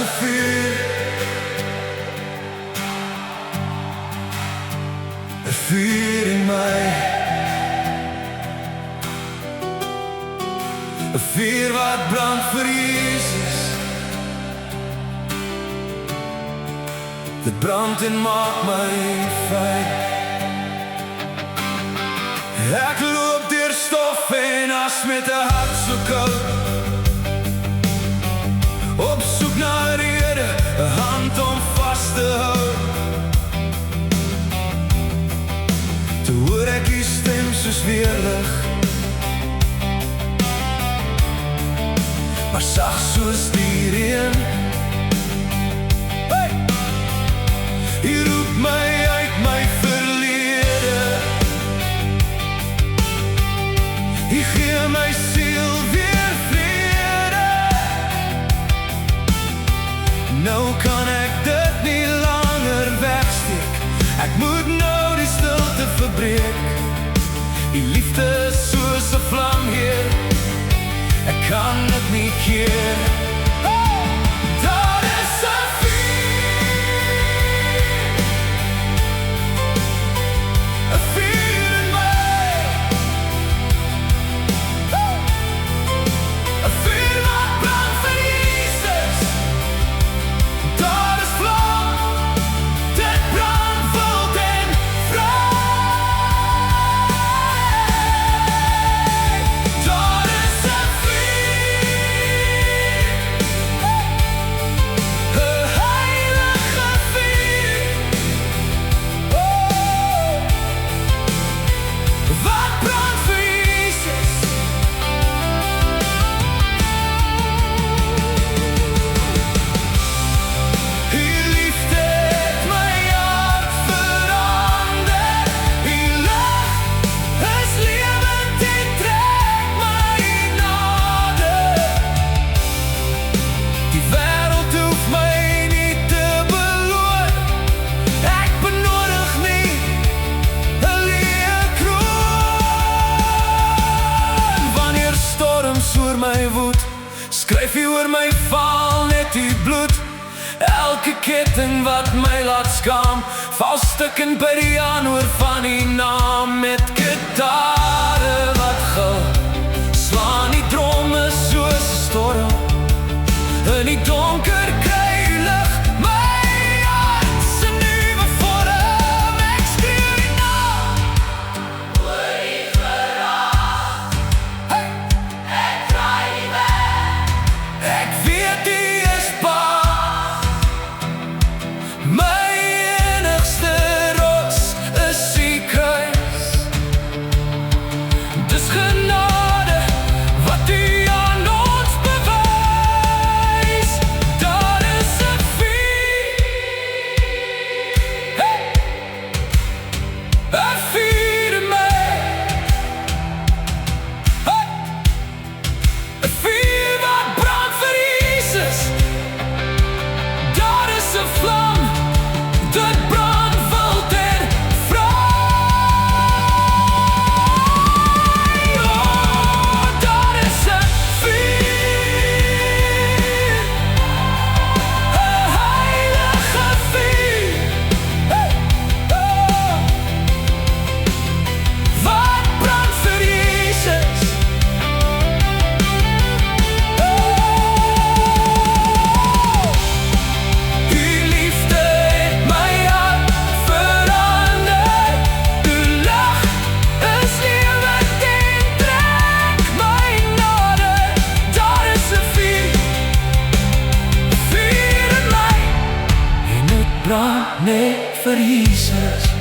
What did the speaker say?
'n vuur, 'n vuur in my, 'n vuur wat brand vir Jesus. Dit brand en maak my vry. Ek loop deur stof en as met 'n hart so koud, op soek na 'n rede, 'n hand om vas te hou. Toe hoor ek die stem soos weerlig, maar sag soos die reën. Hey! Hy roep my uit my verlede, hy gee my siel weer vrede. Nou kan ek dit nie langer wegsteek, ek moet nou die stilte verbreek. Die liefde is soos 'n vlam hier, ek kan dit nie keer. Daar is 'n vuur, 'n vuur in my, 'n vuur wat brand vir Jesus. Daar is vlam, dit brand wild en vry. Daar is 'n vuur, 'n heilige vuur, oh, wat brand vir Jesus. Die liefde het my hart verander, die lig is lewend en trek my nader. Die wêreld hoef my nie te beloon, ek benodig nie 'n leë kroon. Wanneer storms oor my woed, skryf hy oor my val net die bloed. Elke ketting wat my laat skaam, val stukkend by die aanhoor van die naam. Met gitare wat gil, slaan die drome soos 'n storm. In die donker kry lig my hart se nuwe vorm. Ek skreeu die naam oor die verraad. Hey! Ek draai nie weg, ek weet die is baas. My enigste rots is die kruis. Dis genade wat U aan ons bewys. Daar is 'n vuur, hey! 'n vuur in my, hey! 'n vuur wat brand vir Jesus. Daar is 'n vlam, dit brand wild en vry. Oh, daar is 'n vuur, 'n heilige vuur, hey! Oh, wat brand vir Jesus. Die liefde het my hart verander, die lig is lewend en trek my nader. Daar is 'n vuur, vuur in my, en dit brand net vir Jesus.